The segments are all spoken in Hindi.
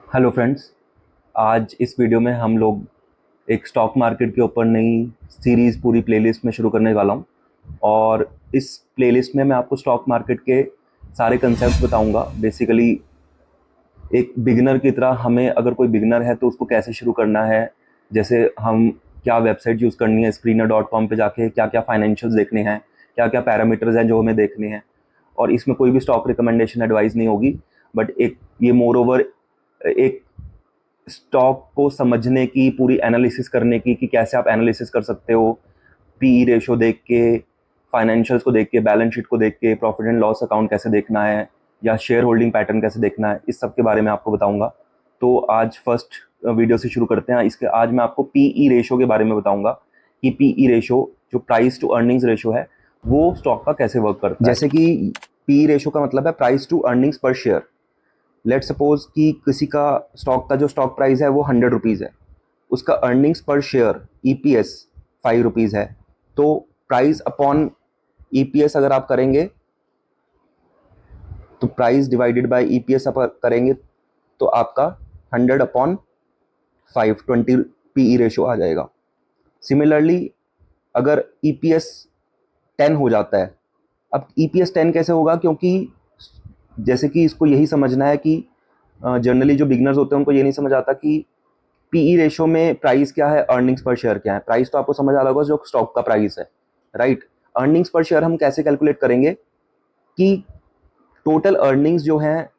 Hello friends. आज इस वीडियो में हम लोग एक स्टॉक मार्केट के ऊपर नई सीरीज़ पूरी प्लेलिस्ट में शुरू करने वाला हूं। और इस प्लेलिस्ट में मैं आपको स्टॉक मार्केट के सारे कंसेप्ट बताऊंगा। बेसिकली एक बिगिनर की तरह हमें, अगर कोई बिगिनर है तो उसको कैसे शुरू करना है, जैसे हम क्या वेबसाइट यूज़ करनी है, screener.com पे जाके क्या क्या फाइनेंशियल्स देखने हैं, क्या क्या पैरामीटर्स हैं जो हमें देखने हैं। और इसमें कोई भी स्टॉक रिकमेंडेशन एडवाइस नहीं होगी, बट एक ये मोर ओवर एक स्टॉक को समझने की, पूरी एनालिसिस करने की कि कैसे आप एनालिसिस कर सकते हो, पीई रेशो देख के, फाइनेंशियल्स को देख के, बैलेंस शीट को देख के, प्रॉफिट एंड लॉस अकाउंट कैसे देखना है, या शेयर होल्डिंग पैटर्न कैसे देखना है, इस सब के बारे में आपको बताऊंगा। तो आज फर्स्ट वीडियो से शुरू करते हैं। इसके आज मैं आपको पीई रेशो के बारे में बताऊंगा कि पीई रेशो, जो प्राइस टू अर्निंग्स रेशो है, वो स्टॉक का कैसे वर्क करता है। जैसे कि पीई रेशो का मतलब है प्राइस टू अर्निंग्स पर शेयर। लेट सपोज कि किसी का स्टॉक का जो स्टॉक प्राइस है वो 100 रुपीज़ है, उसका अर्निंग्स पर शेयर ईपीएस 5 रुपीज़ है। तो प्राइस अपॉन ईपीएस अगर आप करेंगे, तो प्राइस डिवाइडेड बाय ईपीएस आप करेंगे तो आपका 100/5 20 पीई रेशो आ जाएगा। सिमिलरली अगर ईपीएस 10 हो जाता है, अब ईपीएस 10 कैसे होगा, क्योंकि जैसे कि इसको यही समझना है कि जनरली जो बिगनर्स होते हैं उनको ये नहीं समझ आता कि पीई रेशो में प्राइस क्या है, अर्निंग्स पर शेयर क्या है। प्राइस तो आपको समझ आ रहा होगा जो स्टॉक का प्राइस है, राइट। अर्निंग्स पर शेयर हम कैसे कैलकुलेट करेंगे कि टोटल अर्निंग्स जो है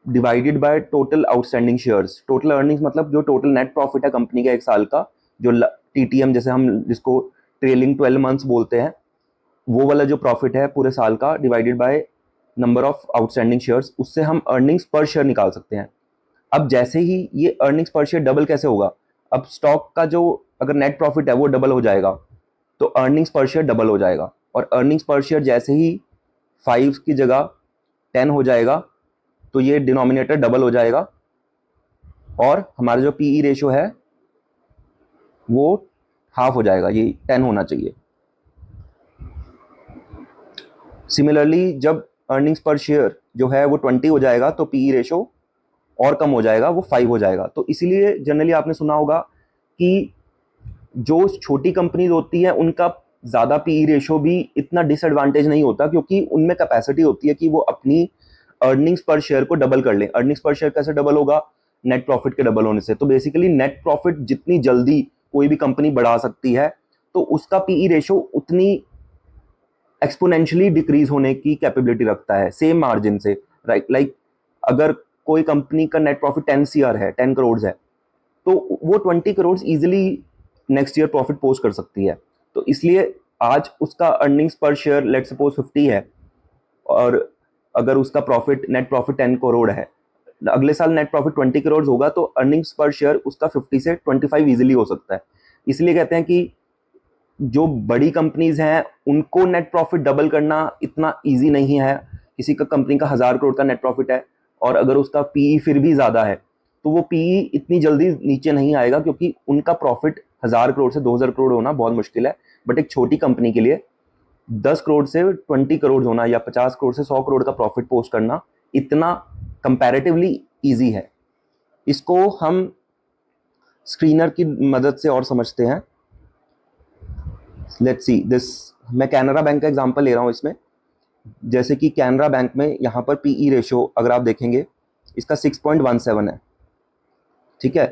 divided by total outstanding shares. Total earnings मतलब जो टोटल नेट प्रॉफिट है कंपनी का एक साल का, जो टीटीएम जैसे हम जिसको ट्रेलिंग 12 मंथ्स बोलते हैं, वो वाला जो प्रॉफिट है पूरे साल का divided by number of outstanding shares, उससे हम अर्निंग्स पर शेयर निकाल सकते हैं। अब जैसे ही ये अर्निंग्स पर शेयर डबल कैसे होगा, अब स्टॉक का जो अगर नेट प्रॉफिट है वो डबल हो जाएगा तो अर्निंग्स पर शेयर डबल हो जाएगा। और अर्निंग्स पर शेयर जैसे ही 5 की जगह 10 हो जाएगा तो ये डिनोमिनेटर डबल हो जाएगा और हमारा जो पीई रेशो है वो हाफ हो जाएगा, ये 10 होना चाहिए। सिमिलरली जब अर्निंग्स पर शेयर जो है वो 20 हो जाएगा तो पीई रेशो और कम हो जाएगा, वो 5 हो जाएगा। तो इसीलिए जनरली आपने सुना होगा कि जो छोटी कंपनीज होती है उनका ज़्यादा पीई रेशो भी इतना डिसएडवांटेज नहीं होता, क्योंकि उनमें कैपेसिटी होती है कि वो अपनी अर्निंग्स पर शेयर को डबल कर लें। अर्निंग्स पर शेयर कैसे डबल होगा, नेट प्रॉफिट के डबल होने से। तो बेसिकली नेट प्रॉफिट जितनी जल्दी कोई भी कंपनी बढ़ा सकती है तो उसका पीई रेशो उतनी एक्सपोनेंशियली डिक्रीज होने की कैपेबिलिटी रखता है सेम मार्जिन से, राइट। लाइक अगर कोई कंपनी का नेट प्रॉफिट 10 CR है, 10 करोड़ है, तो वो 20 crore easily next year profit post कर सकती है। तो इसलिए आज उसका अर्निंग्स पर शेयर लेट सपोज 50 है, और अगर उसका प्रॉफिट नेट प्रॉफिट 10 करोड़ है, अगले साल नेट प्रॉफिट 20 करोड़ होगा तो अर्निंग्स पर शेयर उसका 50 से 25 इजीली हो सकता है। इसलिए कहते हैं कि जो बड़ी कंपनीज हैं उनको नेट प्रॉफिट डबल करना इतना इजी नहीं है। किसी का कंपनी का 1000 करोड़ का नेट प्रॉफिट है और अगर उसका पीई फिर भी ज़्यादा है तो वो पीई इतनी जल्दी नीचे नहीं आएगा, क्योंकि उनका प्रॉफिट 1000 करोड़ से 2000 करोड़ होना बहुत मुश्किल है। बट एक छोटी कंपनी के लिए 10 करोड़ से 20 करोड़ होना या 50 करोड़ से 100 करोड़ का प्रॉफिट पोस्ट करना इतना कंपैरेटिवली ईजी है। इसको हम स्क्रीनर की मदद से और समझते हैं। लेट्स सी दिस, मैं कैनरा बैंक का एग्जांपल ले रहा हूँ इसमें। जैसे कि कैनरा बैंक में यहाँ पर पीई रेशो अगर आप देखेंगे इसका 6.17 है, ठीक है।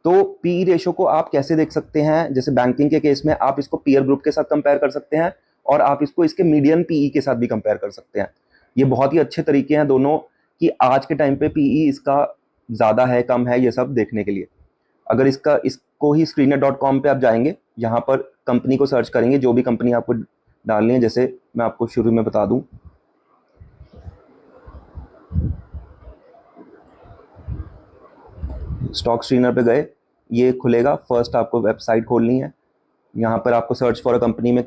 तो पीई रेशो को आप कैसे देख सकते हैं, जैसे बैंकिंग के केस में आप इसको पीयर ग्रुप के साथ कंपेयर कर सकते हैं और आप इसको इसके मीडियन पीई के साथ भी कंपेयर कर सकते हैं। ये बहुत ही अच्छे तरीके हैं दोनों कि आज के टाइम पे पीई इसका ज़्यादा है कम है ये सब देखने के लिए। अगर इसको ही screener.com पे आप जाएंगे, यहाँ पर कंपनी को सर्च करेंगे, जो भी कंपनी आपको डालनी है। जैसे मैं आपको शुरू में बता दूं, स्टॉक स्क्रीनर पे गए, ये खुलेगा। फर्स्ट आपको वेबसाइट खोलनी है, यहाँ पर आपको सर्च फॉर अ कंपनी में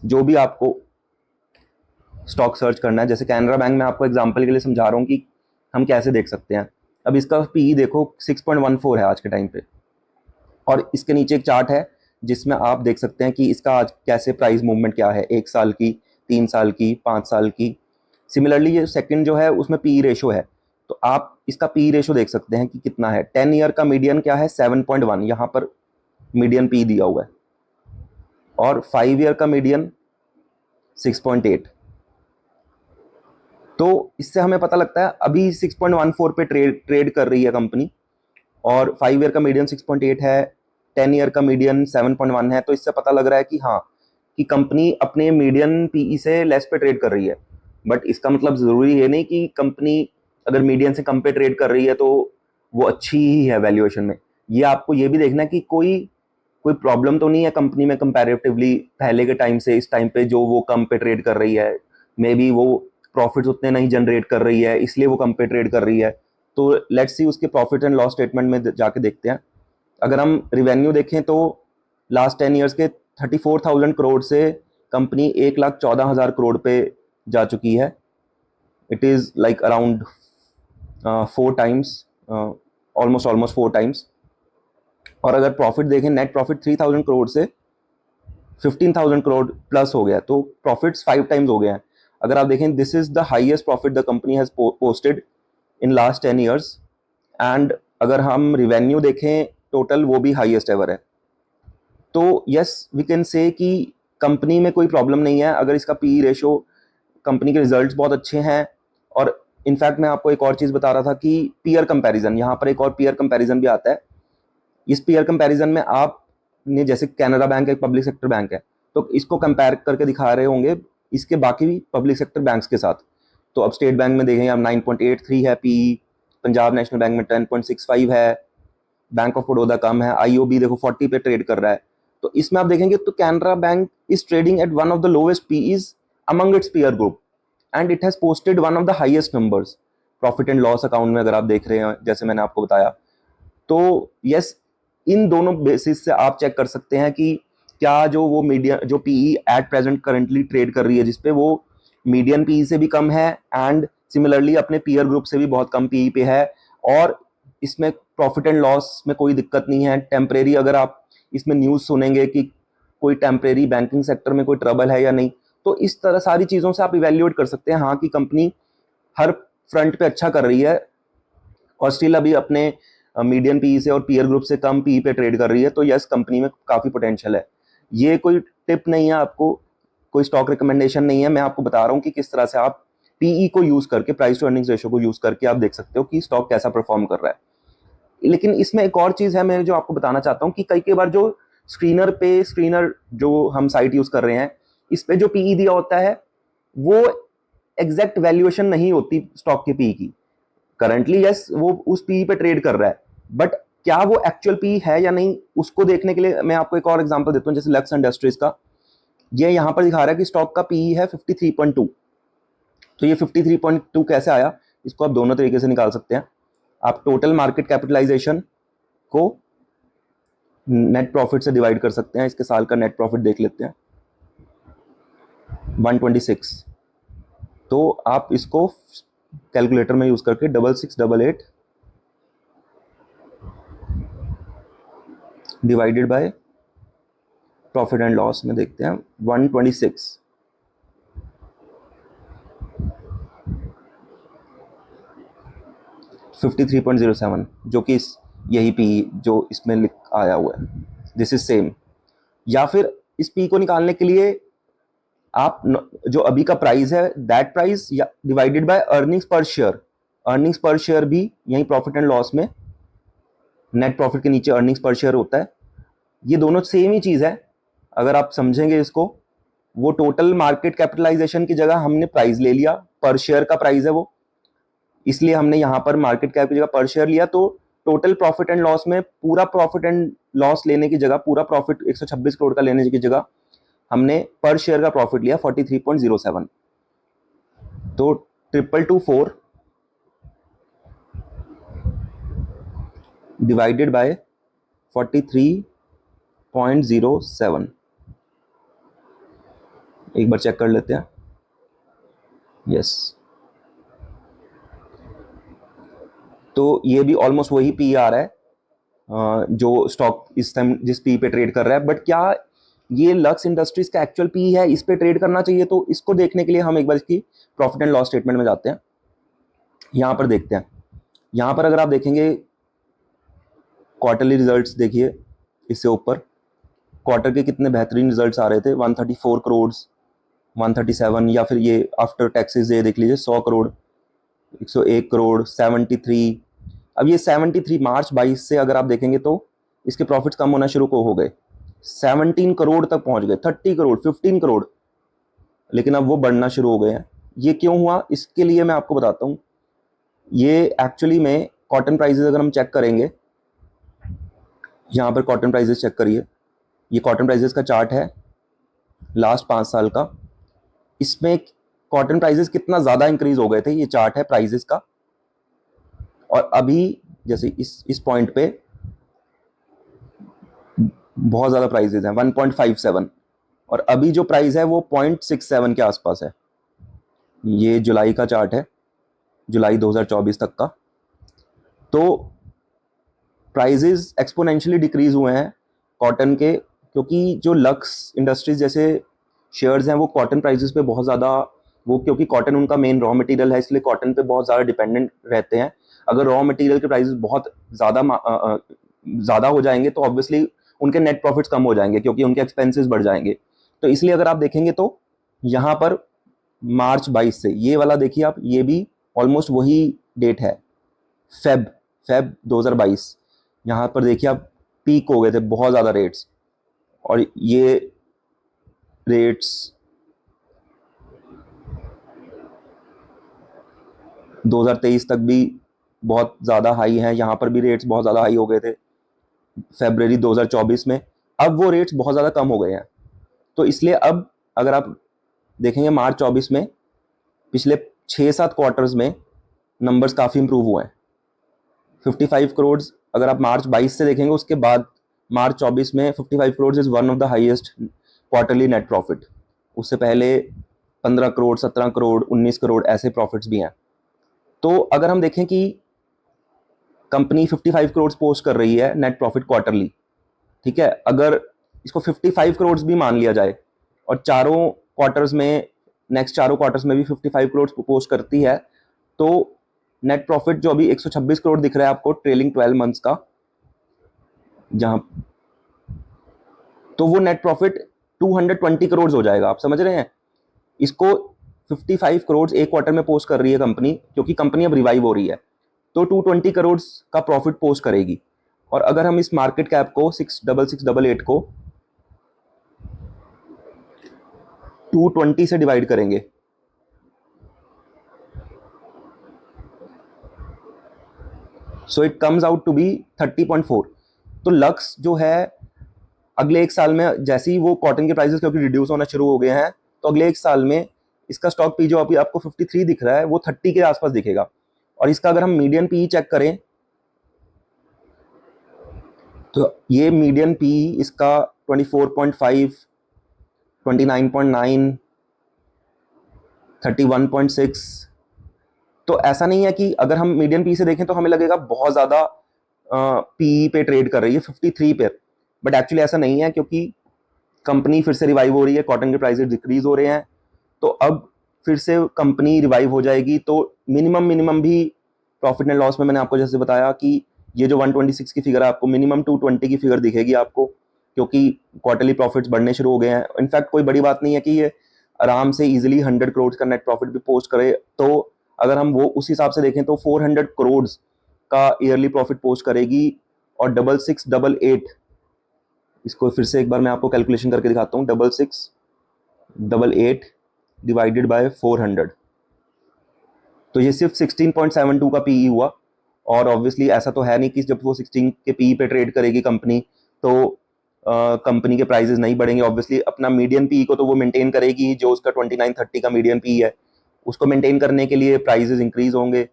जो भी आपको स्टॉक सर्च करना है। जैसे कैनरा बैंक में आपको एग्जांपल के लिए समझा रहा हूँ कि हम कैसे देख सकते हैं। अब इसका पीई देखो 6.14 है आज के टाइम पे, और इसके नीचे एक चार्ट है जिसमें आप देख सकते हैं कि इसका आज कैसे प्राइस मूवमेंट क्या है, 1 साल की, 3 साल की, 5 साल की। सिमिलरली ये सेकंड जो है उसमें पीई रेशो है, तो आप इसका पी रेशो देख सकते हैं कि कितना है। 10 ईयर का मीडियन क्या है 7.1, यहाँ पर मीडियन पी दिया हुआ है, और 5 ईयर का मीडियन 6.8। तो इससे हमें पता लगता है अभी 6.14 पे ट्रेड कर रही है कंपनी, और 5 ईयर का मीडियन 6.8 है, 10 ईयर का मीडियन 7.1 है। तो इससे पता लग रहा है कि हाँ, कि कंपनी अपने मीडियन पीई से लेस पे ट्रेड कर रही है। बट इसका मतलब ज़रूरी है नहीं कि कंपनी अगर मीडियन से कम पे ट्रेड कर रही है तो वो अच्छी ही है वैल्यूएशन में। ये आपको ये भी देखना है कि कोई प्रॉब्लम तो नहीं है कंपनी में कंपैरेटिवली पहले के टाइम से इस टाइम पे, जो वो कम पे ट्रेड कर रही है। मे बी वो प्रॉफिट्स उतने नहीं जनरेट कर रही है, इसलिए वो कम पे ट्रेड कर रही है। तो लेट्स सी उसके प्रॉफिट एंड लॉस स्टेटमेंट में जाके देखते हैं। अगर हम रिवेन्यू देखें तो लास्ट 10 ईयर्स के 34,000 करोड़ से कंपनी 1,14,000 करोड़ पे जा चुकी है। It is like around 4 times, almost 4 times. और अगर प्रॉफिट देखें, नेट प्रॉफिट 3,000 करोड़ से 15,000 करोड़ प्लस हो गया, तो प्रॉफिट्स 5 टाइम्स हो गए हैं। अगर आप देखें, this is the highest profit the company has posted in last 10 years. And अगर हम रिवेन्यू देखें टोटल, वो भी हाईएस्ट एवर है। तो यस, वी कैन से कि कंपनी में कोई प्रॉब्लम नहीं है अगर इसका पी रेशो, कंपनी के रिजल्ट्स बहुत अच्छे हैं। और इनफैक्ट मैं आपको एक और चीज़ बता रहा था कि पीयर कंपैरिजन, यहाँ पर एक और पीयर कंपैरिजन भी आता है। इस पीयर कंपैरिजन में आपने, जैसे कैनरा बैंक एक पब्लिक सेक्टर बैंक है, तो इसको कंपेयर करके दिखा रहे होंगे इसके बाकी भी पब्लिक सेक्टर बैंक्स के साथ। तो अब स्टेट बैंक में देखें, अब 9.83 है पी, पंजाब नेशनल बैंक में 10.65 है, बैंक ऑफ बड़ौदा कम है, आईओबी देखो 40 पे ट्रेड कर रहा है। तो इसमें आप देखेंगे तो Canara bank is trading at one of the lowest PEs among its peer group, and it has posted one of the highest numbers profit and loss account में। अगर आप देख रहे हैं, जैसे मैंने आपको बताया, तो यस, इन दोनों बेसिस से आप चेक कर सकते हैं कि क्या जो वो मीडियन, जो PE at present currently trade कर रही है जिसपे, वो मीडियन पीई से भी कम है, एंड सिमिलरली अपने पीयर ग्रुप से भी बहुत कम पीई पे है। और इसमें प्रॉफिट एंड लॉस में कोई दिक्कत नहीं है। टेम्परेरी अगर आप इसमें न्यूज़ सुनेंगे कि कोई टेम्परेरी बैंकिंग सेक्टर में कोई ट्रबल है या नहीं, तो इस तरह सारी चीज़ों से आप इवेल्युएट कर सकते हैं हाँ कि कंपनी हर फ्रंट पे अच्छा कर रही है और स्टिल अभी अपने मीडियन पी से और पीयर ग्रुप से कम पी पे ट्रेड कर रही है। तो यस, कंपनी में काफ़ी पोटेंशियल है। ये कोई टिप नहीं है आपको, कोई स्टॉक रिकमेंडेशन नहीं है, मैं आपको बता रहा हूँ कि किस तरह से आप पीई को यूज़ करके, प्राइस टू अर्निंग्स रेशियो को यूज़ करके आप देख सकते हो कि स्टॉक कैसा परफॉर्म कर रहा है। लेकिन इसमें एक और चीज़ है मैं जो आपको बताना चाहता हूँ कि कई बार जो स्क्रीनर जो हम साइट यूज़ कर रहे हैं, इस पे जो पीई दिया होता है वो एग्जैक्ट वैल्यूएशन नहीं होती स्टॉक के पीई की। करंटली यस, वो उस पी पे ट्रेड कर रहा है, बट क्या वो एक्चुअल पी है या नहीं, उसको देखने के लिए मैं आपको एक और एग्जांपल देता हूं, जैसे लक्स इंडस्ट्रीज का। ये यहां पर दिखा रहा है कि स्टॉक का पी है 53.2। तो ये 53.2 कैसे आया, इसको आप दोनों तरीके से निकाल सकते हैं। आप टोटल मार्केट कैपिटलाइजेशन को नेट प्रॉफिट से डिवाइड कर सकते हैं। इसके साल का नेट प्रॉफिट देख लेते हैं, 126। तो आप इसको कैलकुलेटर में यूज करके 6688 divided by profit and loss में देखते हैं 126। 53.07, जो कि यही पी जो इसमें लिख आया हुआ है, दिस इज सेम। या फिर इस पी को निकालने के लिए आप जो अभी का प्राइस है दैट प्राइस या डिवाइडेड बाय अर्निंग्स पर शेयर, अर्निंग्स पर शेयर भी यही प्रॉफिट एंड लॉस में नेट प्रॉफिट के नीचे अर्निंग्स पर शेयर होता है। ये दोनों सेम ही चीज़ है। अगर आप समझेंगे इसको, वो टोटल मार्केट कैपिटलाइजेशन की जगह हमने प्राइस ले लिया, पर शेयर का प्राइस है वो, इसलिए हमने यहाँ पर मार्केट कैप की जगह पर शेयर लिया। तो टोटल प्रॉफिट एंड लॉस में पूरा प्रॉफिट एंड लॉस लेने की जगह, पूरा प्रॉफिट 126 करोड़ का लेने की जगह हमने पर शेयर का प्रॉफिट लिया 43.07। तो 2224 डिवाइडेड बाय 43.07, एक बार चेक कर लेते हैं। यस, तो ये भी ऑलमोस्ट वही पी आ रहा है जो स्टॉक इस टाइम जिस पी पे ट्रेड कर रहा है। बट क्या ये लक्स इंडस्ट्रीज का एक्चुअल पी है, इस पे ट्रेड करना चाहिए? तो इसको देखने के लिए हम एक बार इसकी प्रॉफिट एंड लॉस स्टेटमेंट में जाते हैं, यहाँ पर देखते हैं। यहाँ पर अगर आप देखेंगे क्वार्टरली रिजल्ट्स, देखिए इससे ऊपर क्वार्टर के कितने बेहतरीन रिजल्ट्स आ रहे थे, 134 करोड़, 137, या फिर ये आफ्टर टैक्सेस ये देख लीजिए 100 करोड़, 101 करोड़, 73। अब ये 73 मार्च 22 से अगर आप देखेंगे तो इसके प्रॉफिट्स कम होना शुरू हो गए, 17 करोड़ तक पहुंच गए, 30 करोड़, 15 करोड़, लेकिन अब वो बढ़ना शुरू हो गए हैं। ये क्यों हुआ, इसके लिए मैं आपको बताता हूँ। ये एक्चुअली में कॉटन प्राइसेस अगर हम चेक करेंगे, यहाँ पर कॉटन प्राइसेस चेक करिए, ये कॉटन प्राइसेस का चार्ट है लास्ट 5 साल का। इसमें कॉटन प्राइसेस कितना ज़्यादा इंक्रीज हो गए थे, ये चार्ट है प्राइसेस का। और अभी जैसे इस पॉइंट पे बहुत ज़्यादा प्राइसेस हैं, 1.57, और अभी जो प्राइस है वो 0.67 के आसपास है। ये जुलाई का चार्ट है, जुलाई 2024 तक का। तो प्राइसेस एक्सपोनेंशियली डिक्रीज हुए हैं कॉटन के, क्योंकि जो लक्स इंडस्ट्रीज जैसे शेयर्स हैं वो कॉटन प्राइसेस पे बहुत ज़्यादा, वो क्योंकि कॉटन उनका मेन रॉ मटेरियल है, इसलिए कॉटन पे बहुत ज़्यादा डिपेंडेंट रहते हैं। अगर रॉ मटेरियल के प्राइसेस बहुत ज़्यादा हो जाएंगे तो ऑब्वियसली उनके नेट प्रॉफिट्स कम हो जाएंगे, क्योंकि उनके एक्सपेंसेस बढ़ जाएंगे। तो इसलिए अगर आप देखेंगे तो यहाँ पर मार्च 22 से ये वाला देखिए आप, ये भी ऑलमोस्ट वही डेट है, फेब 2022। यहाँ पर देखिए आप पीक हो गए थे बहुत ज़्यादा रेट्स, और ये रेट्स 2023 तक भी बहुत ज़्यादा हाई हैं। यहाँ पर भी रेट्स बहुत ज़्यादा हाई हो गए थे फरवरी 2024 में। अब वो रेट्स बहुत ज़्यादा कम हो गए हैं। तो इसलिए अब अगर आप देखेंगे मार्च 24 में पिछले 6-7 क्वार्टर्स में नंबर्स काफ़ी इंप्रूव हुए हैं। 55 करोड़ अगर आप मार्च 22 से देखेंगे, उसके बाद मार्च 24 में 55 crore is one of the highest quarterly net profit. उससे पहले 15 करोड़, 17 करोड़, 19 करोड़ ऐसे प्रॉफिट्स भी हैं। तो अगर हम देखें कि कंपनी 55 करोड़ पोस्ट कर रही है नेट प्रॉफिट क्वार्टरली, ठीक है, अगर इसको 55 करोड़ भी मान लिया जाए और चारों क्वार्टर्स में, नेक्स्ट चारों क्वार्टर्स में भी 55 करोड़ पोस्ट करती है, तो नेट प्रॉफिट जो अभी 126 करोड़ दिख रहा है आपको ट्रेलिंग 12 मंथ्स का, जहां तो वो नेट प्रॉफिट 220 करोड़ हो जाएगा। आप समझ रहे हैं, इसको 55 करोड़ एक क्वार्टर में पोस्ट कर रही है कंपनी, क्योंकि कंपनी अब रिवाइव हो रही है, तो 220 करोड़ का प्रॉफिट पोस्ट करेगी। और अगर हम इस मार्केट कैप को 66688 को 220 से डिवाइड करेंगे, so it comes out to be 30.4। तो लक्स जो है अगले एक साल में, जैसे ही वो कॉटन के प्राइसेस क्योंकि रिड्यूस होना शुरू हो गए हैं, तो अगले एक साल में इसका स्टॉक पी जो अभी आपको 53 दिख रहा है वो 30 के आसपास दिखेगा। और इसका अगर हम मीडियन पी चेक करें तो ये मीडियन पी इसका 24.5, 29.9, 31.6। तो ऐसा नहीं है कि अगर हम मीडियन पी से देखें तो हमें लगेगा बहुत ज़्यादा पी पे ट्रेड कर रही है 53 पे, बट एक्चुअली ऐसा नहीं है, क्योंकि कंपनी फिर से रिवाइव हो रही है, कॉटन के प्राइसेस डिक्रीज हो रहे हैं, तो अब फिर से कंपनी रिवाइव हो जाएगी। तो मिनिमम भी प्रॉफिट एंड लॉस में मैंने आपको जैसे बताया कि ये जो 126 की फिगर है आपको मिनिमम 220 की फिगर दिखेगी आपको, क्योंकि क्वार्टरली प्रॉफिट्स बढ़ने शुरू हो गए हैं। इनफैक्ट कोई बड़ी बात नहीं है कि ये आराम से इजीली 100 करोड़ का नेट प्रॉफिट भी पोस्ट करे, तो अगर हम वो उस हिसाब से देखें तो 400 करोड़ का ईयरली प्रॉफिट पोस्ट करेगी। और 6688, इसको फिर से एक बार मैं आपको कैलकुलेशन करके दिखाता हूँ, 6688 डिवाइडेड बाय 400, तो ये सिर्फ 16.72 का पीई हुआ। और ऑब्वियसली ऐसा तो है नहीं कि जब वो 16 के पीई पे ट्रेड करेगी कंपनी तो कंपनी के प्राइसेस नहीं बढ़ेंगे। ऑब्वियसली अपना मीडियन पीई को तो वो मेंटेन करेगी, जो उसका 29-30 का मीडियन पीई है उसको मेंटेन करने के लिए प्राइसेस इंक्रीज होंगे।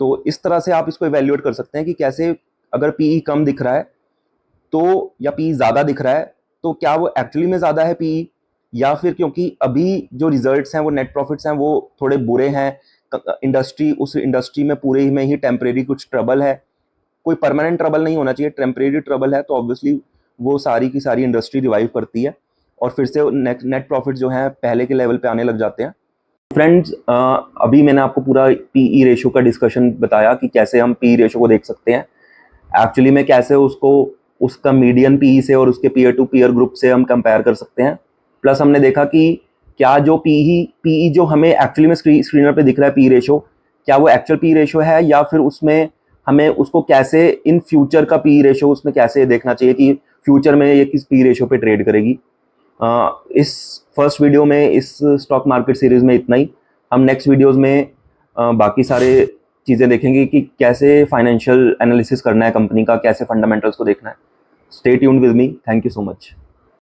तो इस तरह से आप इसको इवेल्युएट कर सकते हैं कि कैसे अगर पीई कम दिख रहा है तो, या पी ज़्यादा दिख रहा है तो क्या वो एक्चुअली में ज़्यादा है पी, या फिर क्योंकि अभी जो रिजल्ट्स हैं वो नेट प्रॉफिट्स हैं वो थोड़े बुरे हैं, इंडस्ट्री उस इंडस्ट्री में पूरे में ही टेम्परेरी कुछ ट्रबल है, कोई परमानेंट ट्रबल नहीं होना चाहिए, टेम्परेरी ट्रबल है, तो ऑब्वियसली वो सारी की सारी इंडस्ट्री रिवाइव करती है और फिर से नेट प्रॉफिट जो है पहले के लेवल पे आने लग जाते हैं। फ्रेंड्स, अभी मैंने आपको पूरा पीई रेशो का डिस्कशन बताया कि कैसे हम पीई रेशो को देख सकते हैं एक्चुअली में, कैसे उसको उसका मीडियन पीई से और उसके पीयर टू पीयर ग्रुप से हम कंपेयर कर सकते हैं। प्लस हमने देखा कि क्या जो पीई जो हमें एक्चुअली में स्क्रीनर पे दिख रहा है पी रेशो, क्या वो एक्चुअल पी रेशो है या फिर उसमें हमें उसको कैसे इन फ्यूचर का पी रेशो उसमें कैसे देखना चाहिए कि फ्यूचर में ये किस पी रेशो पे ट्रेड करेगी। इस फर्स्ट वीडियो में इस स्टॉक मार्केट सीरीज में इतना ही। हम नेक्स्ट वीडियोस में बाकी सारे चीज़ें देखेंगे कि कैसे फाइनेंशियल एनालिसिस करना है कंपनी का, कैसे फंडामेंटल्स को देखना है। Stay tuned with me. Thank you so much.